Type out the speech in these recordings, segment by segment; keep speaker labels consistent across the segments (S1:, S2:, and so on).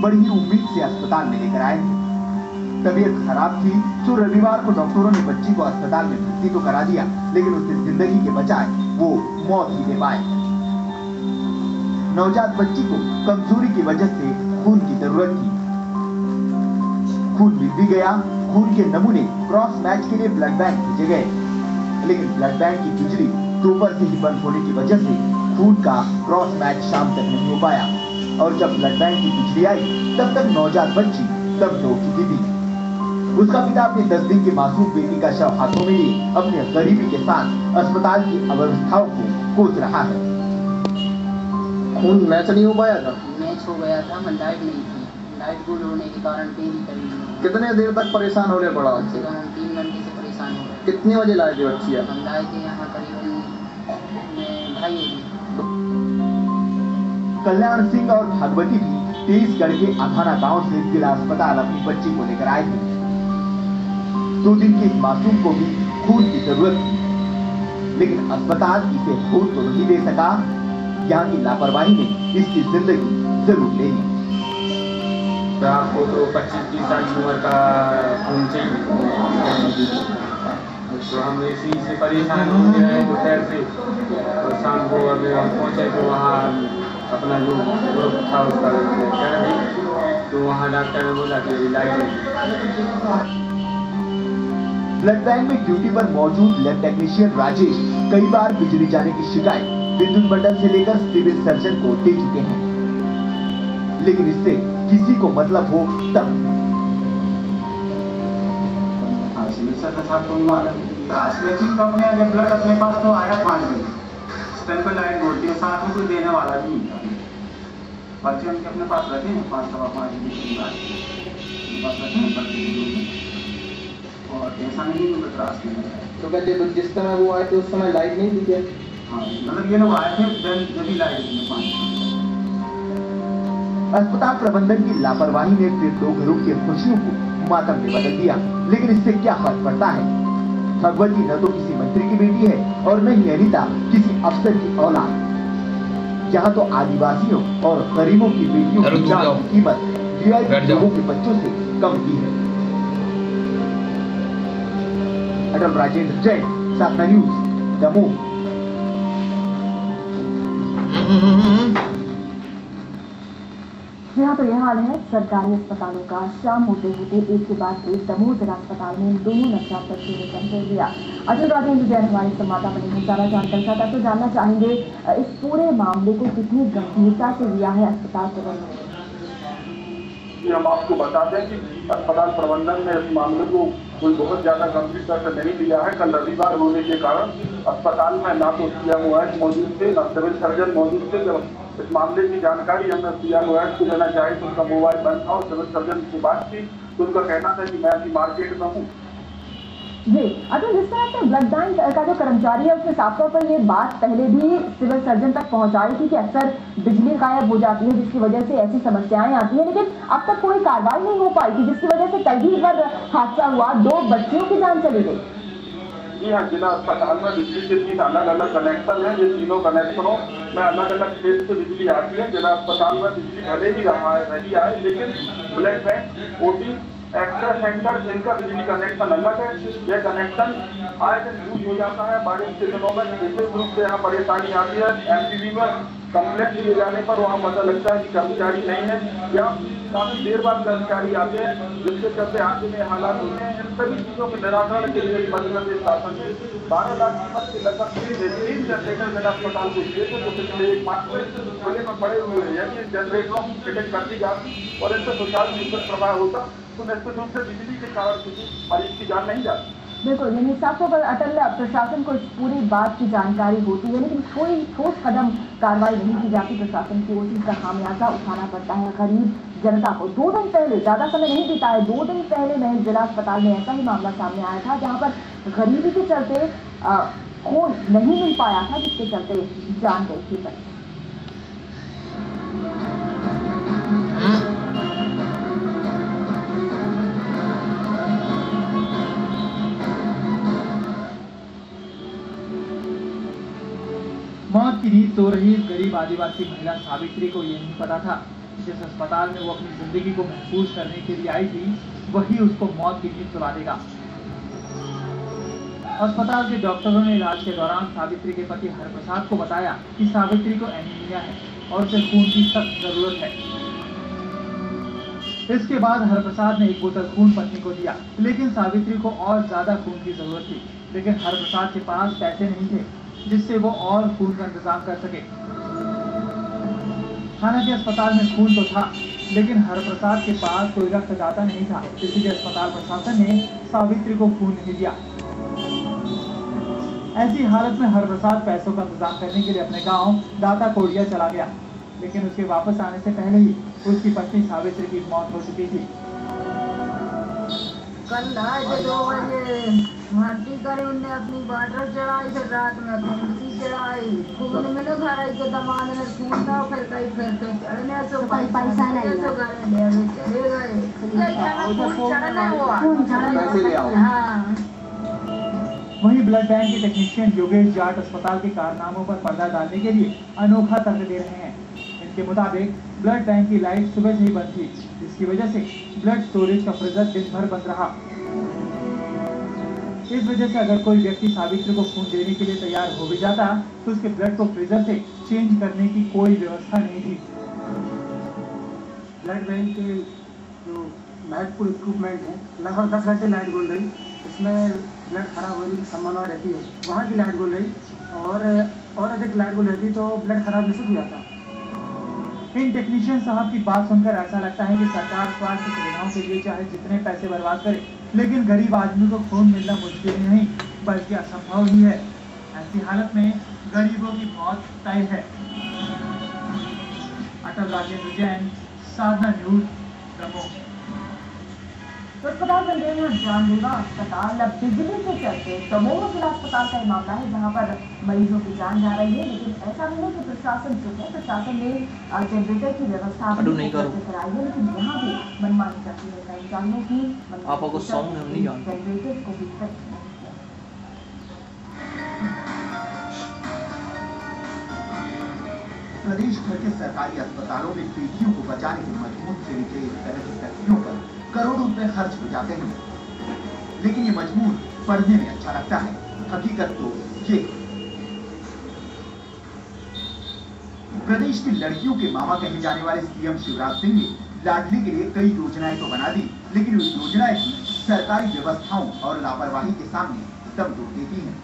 S1: बड़ी ही उम्मीद से अस्पताल में लेकर आए थे। तबीयत खराब थी तो रविवार को डॉक्टरों ने बच्ची को अस्पताल में भर्ती तो करा दिया, लेकिन उसकी जिंदगी के बजाय वो मौत ही दे पाए। नवजात बच्ची को कमजोरी की वजह से खून की जरूरत थी। खून मिल भी गया। खून के नमूने क्रॉस मैच के लिए ब्लड बैंक भेजे गए, लेकिन ब्लड बैंक की बिजली दोपहर से ही बंद होने की वजह से खून का क्रॉस मैच शाम तक नहीं हो पाया और जब ब्लड बैंक की बिजली आई तब तक नवजात बच्ची दम तोड़ चुकी थी। उसका पिता अपनी 10 दिन की मासूम बेटी का शव हाथों में लिए अपने गरीबी के साथ अस्पताल की अव्यवस्थाओं को कोस रहा है।
S2: खून मैच नहीं हो पाया था?
S3: मैच हो गया था, मैं लाइट नहीं थी। लाइट गुल होने के कारण देरी कर ली।
S2: कितने देर तक परेशान होने पड़ा?
S3: कम से कम 3 घंटे से परेशान हो रहे।
S2: कितने बजे लाए थे बच्ची?
S3: हम लाए थे यहाँ करीबन 2:30 बजे।
S1: कल्याण सिंह और भगवती भी तेईसगढ़ के अभाना गांव से जिला अस्पताल अपनी बच्ची को लेकर आए थे। 2 दिन की इस मासूम को भी खून की जरूरत थी, लेकिन अस्पताल इसे खून तो नहीं दे सका। यहाँ की लापरवाही ने इसकी जिंदगी जरूर ले ली।
S4: आपको तो 25-30 साल की उम्र का खून चाहिए, तो हम इसी से परेशान हो गए दोपहर से। और शाम को अगर हम पहुँचे तो वहाँ अपना जो ग्रुप था उसका कर दी, तो वहाँ डॉक्टर ने बोला कि लाइट नहीं।
S1: ब्लड बैंक में ड्यूटी पर मौजूद लैब टेक्नीशियन राजेश कई बार बिजली जाने की शिकायत विद्युत मंडल से लेकर सिविल सर्जन को दे चुके हैं, लेकिन इससे किसी को मतलब हो तब।
S5: ब्लड अपने पास तो आया 5 बजे, उस टाइम पर लाइट बोलती है, साथ में कोई देने वाला भी नहीं था। पर्चे उनके अपने पास रखे हैं, 5-5 बजे की बात पास रखे हैं पर्चे, और ऐसा नहीं कि त्रास नहीं है।
S2: तो कहते जिस समय वो आए थे उस समय लाइट नहीं थी क्या?
S5: हाँ, मतलब ये लोग आए थे जब भी लाइट थी 5।
S1: अस्पताल प्रबंधन की लापरवाही ने फिर 2 घरों की खुशियों को मातम में बदल दिया, लेकिन इससे क्या फर्क पड़ता है? भगवती न तो किसी मंत्री की बेटी है और न ही अनिता किसी अफसर की औलाद। यहाँ तो आदिवासियों और गरीबों की बेटियों की जान की कीमत वीआईपी लोगों के बच्चों से कम की है। अटल राजेंद्र जैन, सपना न्यूज, दमोह।
S6: यहाँ तो यह हाल है सरकारी अस्पतालों का। शाम होते होते एक के बाद एक दमोह जिला अस्पताल में इन दोनों नवजात बच्चों ने दम दिया। अटल राजेंद्र जैन हमारे संवाददाता बने हैं, ज्यादा जानकारी चाहता तो जानना चाहेंगे इस पूरे मामले को कितनी गंभीरता से लिया है अस्पताल प्रबंधन?
S7: हम आपको बता दें कि अस्पताल प्रबंधन ने इस मामले को कोई बहुत ज्यादा गंभीरता से नहीं लिया है। कल रविवार होने के कारण अस्पताल में ना तो CMOH मौजूद थे, ना सिविल सर्जन मौजूद थे। जब इस मामले की जानकारी हमने CMOH को देना चाहे तो उनका मोबाइल बंद था और सिविल सर्जन से बात की तो उनका कहना था कि मैं अभी मार्केट में हूँ।
S6: जी, अच्छा, जिस तरह से ब्लड बैंक का जो कर्मचारी है उसने साफ तौर पर ये बात पहले भी सिविल सर्जन तक पहुंचाई थी कि अक्सर बिजली गायब हो जाती है जिसकी वजह से ऐसी समस्याएं आती हैं, लेकिन अब तक कोई कार्रवाई नहीं हो पाई थी, जिसकी वजह से कल भी एक बार हादसा हुआ, 2 बच्चियों की जान चली गई।
S7: जी हाँ, जिला अस्पताल में बिजली के 3 अलग-अलग कनेक्शन है। ये तीनों कनेक्शनों में अलग-अलग फेज से बिजली आती है। जिला अस्पताल में बिजली भले ही रही आए, लेकिन blood bank, OT, x-ray centre जिनका बिजली कनेक्शन अलग है, ये कनेक्शन आए दिन यूज हो जाता है। बारिश के दिनों में विशेष रूप से यहाँ परेशानी आती है। MPV में कंप्लेंट किए जाने पर वहाँ पता लगता है कि कर्मचारी नहीं है या काफी देर बाद कर्मचारी आते हैं, जिसके चलते आगे में हालात होते हैं। इन सभी चीजों के निराकरण के लिए मध्य प्रदेश शासन ने 12 लाख कीमत के लगभग 3 जनरेटर जिला अस्पताल को दिए थे, जो पिछले 1 माह से खुले में पड़े हुए हैं। यदि जनरेटरों की फिटिंग कर दी जाती और इनसे सुचारू विद्युत प्रवाह होता तो निश्चित रूप से बिजली के कारण किसी मरीज की जान नहीं जाती।
S6: बिल्कुल, यानी साफ तौर पर अटल प्रशासन को इस पूरी बात की जानकारी होती है, लेकिन कोई ठोस कदम कार्रवाई नहीं की जाती प्रशासन की ओर से। इसका खामियाजा उठाना पड़ता है गरीब जनता को। 2 दिन पहले, ज्यादा समय नहीं बीता है, 2 दिन पहले महज जिला अस्पताल में ऐसा ही मामला सामने आया था जहाँ पर गरीबी के चलते खून नहीं मिल पाया था, जिसके चलते जान गई थी।
S8: मौत की नींद सो रही गरीब आदिवासी महिला सावित्री को ये नहीं पता था जिस अस्पताल में वो अपनी जिंदगी को महफूज करने के लिए आई थी, वही उसको मौत की नींद सुला देगा। अस्पताल के डॉक्टरों ने इलाज के दौरान सावित्री के पति हरप्रसाद को बताया कि सावित्री को एनीमिया है और उसे खून की सख्त जरूरत है। इसके बाद हरप्रसाद ने एक बोतल खून पत्नी को दिया, लेकिन सावित्री को और ज्यादा खून की जरूरत थी। लेकिन हरप्रसाद के पास पैसे नहीं थे जिससे वो और खून का इंतजाम कर सके। हालांकि अस्पताल में खून तो था, लेकिन हरप्रसाद के पास कोई रक्तदाता नहीं था, इसलिए अस्पताल प्रशासन ने सावित्री को खून नहीं दिया। ऐसी हालत में हरप्रसाद पैसों का इंतजाम करने के लिए अपने गांव दाता कोडिया चला गया, लेकिन उसके वापस आने से पहले ही उसकी पत्नी सावित्री की मौत हो चुकी थी।
S9: कल 2:30 बजे भर्ती करे उनने अपनी बॉर्डर चढ़ाई, फिर रात में अपनी मिट्टी चढ़ाई, खून में घर आई के दमान में खून था, फिर कहीं फिर चढ़ने से पैसा नहीं तो घर ले चले गए, चढ़ने हुआ। हाँ,
S8: वहीं ब्लड बैंक के टेक्नीशियन योगेश जाट अस्पताल के कारनामों पर पर्दा डालने के लिए अनोखा तर्क दे रहे हैं। इनके मुताबिक ब्लड बैंक की लाइट सुबह से ही बंद थी, जिसकी वजह से ब्लड स्टोरेज का फ्रीजर दिन भर बंद रहा। इस वजह से अगर कोई व्यक्ति सावित्री को खून देने के लिए तैयार हो भी जाता तो उसके ब्लड को फ्रीजर से चेंज करने की कोई व्यवस्था नहीं थी।
S10: ब्लड बैंक के जो महत्वपूर्ण इक्विपमेंट है, लगभग 10 घंटे लाइट गुल रही, इसमें ब्लड खराब होने की संभावना रहती है। वहाँ की लाइट गुल रही और अधिक लाइट गुल रहती तो ब्लड खराब निश्चित हो जाता।
S8: इन टेक्नीशियन साहब की बात सुनकर ऐसा लगता है कि सरकार स्वास्थ्य सुविधाओं के लिए चाहे जितने पैसे बर्बाद करे, लेकिन गरीब आदमी को खून मिलना मुश्किल नहीं बल्कि असंभव ही है। ऐसी हालत में गरीबों की मौत तय है। अटल राजेंद्र जैन, साधना न्यूज, दमोह।
S6: तो अस्पताल बंदेल में जानलेवा अस्पताल अब बिजली के चलते दमोह जिला अस्पताल का मामला है, जहां पर मरीजों की जान जा रही है। लेकिन ऐसा नहीं है कि प्रशासन जो है, प्रशासन ने जनरेटर की व्यवस्था कराई है, लेकिन यहाँ भी मनमानी करती है कर्मचारियों की। जनरेटर को भी
S1: प्रदेश भर के सरकारी अस्पतालों में बेटियों को बचाने के मजबूत से निकले इस तरह की तस्वीरों पर करोड़ों रुपए खर्च हो जाते हैं, लेकिन ये मजमून पढ़ने में अच्छा लगता है। हकीकत तो ये प्रदेश की लड़कियों के मामा कहे जाने वाले सीएम शिवराज सिंह ने लाडली के लिए कई योजनाएं तो बना दी, लेकिन उस योजनाएं भी सरकारी व्यवस्थाओं और लापरवाही के सामने दम तोड़ देती हैं।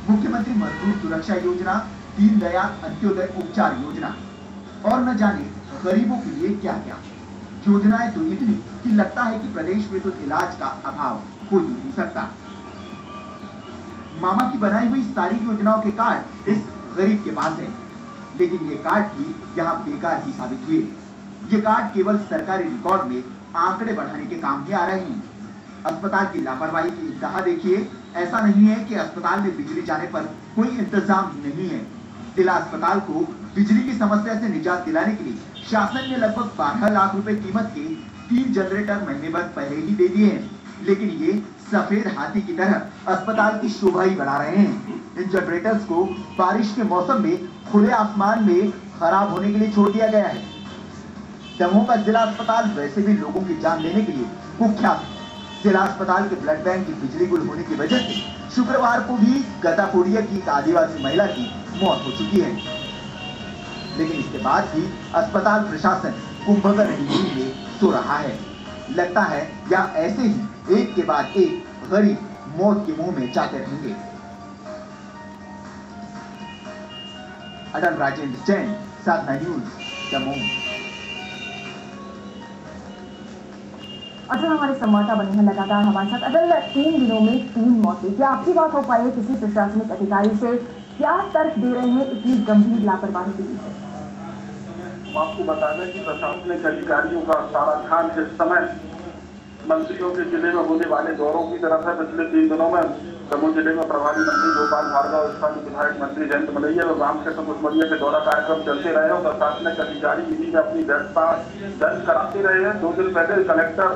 S1: मुख्यमंत्री मजदूर सुरक्षा योजना, दीनदयाल अंत्योदय उपचार योजना और न जाने गरीबों के लिए क्या क्या योजनाएं तो इतनी कि लगता है कि प्रदेश में तो इलाज का अभाव हो ही नहीं सकता। मामा की बनाई हुई सारी योजनाओं के कार्ड इस गरीब के पास है, लेकिन ये कार्ड भी यहाँ बेकार ही साबित हुए। ये कार्ड केवल सरकारी रिकॉर्ड में आंकड़े बढ़ाने के काम ही आ रहे हैं। अस्पताल की लापरवाही की इंतहा देखिए। ऐसा नहीं है कि अस्पताल में बिजली जाने पर कोई इंतजाम नहीं है। जिला अस्पताल को बिजली की समस्या से निजात दिलाने के लिए शासन ने लगभग 12 लाख रुपए कीमत के 3 जनरेटर महीने भर पहले ही दे दिए हैं, लेकिन ये सफेद हाथी की तरह अस्पताल की शोभा ही बढ़ा रहे हैं। इन जनरेटर्स को बारिश के मौसम में खुले आसमान में खराब होने के लिए छोड़ दिया गया है। दमोह का जिला अस्पताल वैसे भी लोगों की जान लेने के लिए कुख्यात है। जिला अस्पताल के ब्लड बैंक की बिजली गुल होने की वजह से शुक्रवार को भी गताकोडिया की एक आदिवासी महिला की मौत हो चुकी है, लेकिन इसके बाद भी अस्पताल प्रशासन कुंभकर्ण की नींद में सो रहा है। लगता है या ऐसे ही एक के बाद एक गरीब मौत के मुंह में जाते रहेंगे। अटल राजेंद्र जैन, साधना न्यूज, दमोह।
S6: अटल हमारे संवाददाता बने हैं लगातार हमारे साथ। अटल, 3 दिनों में 3 मौतें, क्या आपकी बात हो पाई है किसी प्रशासनिक अधिकारी से? क्या तर्क दे रहे हैं इतनी गंभीर लापरवाही के लिए?
S7: आपको बता दें कि प्रशासनिक अधिकारियों का सारा ध्यान इस समय मंत्रियों के जिले में होने वाले दौरों की तरफ है। पिछले 3 दिनों में दमोह जिले में प्रभारी मंत्री गोपाल भार्गव, स्थानीय विधायक मंत्री जयंत मलैया और रामकृष्ण कुशमरिया के दौरा कार्यक्रम चलते रहे और प्रशासनिक अधिकारी इसी में अपनी व्यवस्था दर्ज कराते रहे हैं। 2 दिन पहले कलेक्टर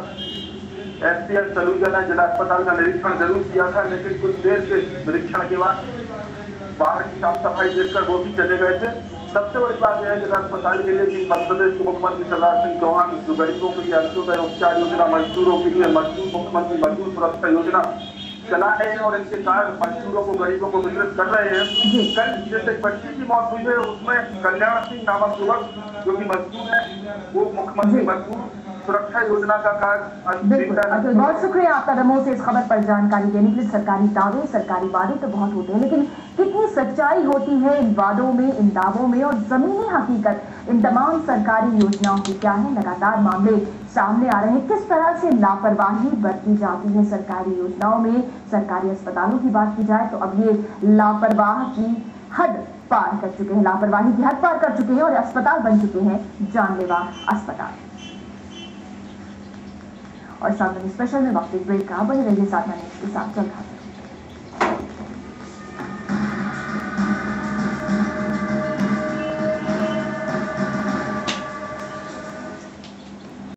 S7: SPS सलूजा ने जिला अस्पताल का निरीक्षण जरूर किया था, लेकिन कुछ देर के निरीक्षण के बाद बाहर की साफ सफाई देखकर वो भी चले गए थे। सबसे बड़ी बात यह है कि अस्पताल के लिए कि मध्य प्रदेश के मुख्यमंत्री शिवराज सिंह चौहान जो गरीबों के लिए अंत्योदय उपचार योजना, मजदूरों के लिए मुख्यमंत्री मजदूर सुरक्षा योजना चला रहे हैं और इनके कारण मजदूरों को, गरीबों को वितरित कर रहे हैं। कल जैसे बच्ची की मौत हुई है उसमें कल्याण सिंह नामक युवक जो कि मजदूर है, वो मुख्यमंत्री मजदूर सुरक्षा योजना का कार्य।
S6: बहुत शुक्रिया आपका दमोह से इस खबर पर जानकारी देने के लिए। सरकारी दावे, सरकारी वादे तो बहुत होते हैं, लेकिन कितनी सच्चाई होती है इन वादों में, इन दावों में, और जमीनी हकीकत इन तमाम सरकारी योजनाओं की क्या है? लगातार मामले सामने आ रहे हैं। किस तरह से लापरवाही बरती जाती है सरकारी योजनाओं में। सरकारी अस्पतालों की बात की जाए तो अब ये लापरवाह की हद पार कर चुके हैं, लापरवाही की हद पार कर चुके हैं और अस्पताल बन चुके हैं जानलेवा अस्पताल। और सावधानी स्पेशल में वक्त ब्रेक का बने रहिए साथ, के साथ चल रहा है।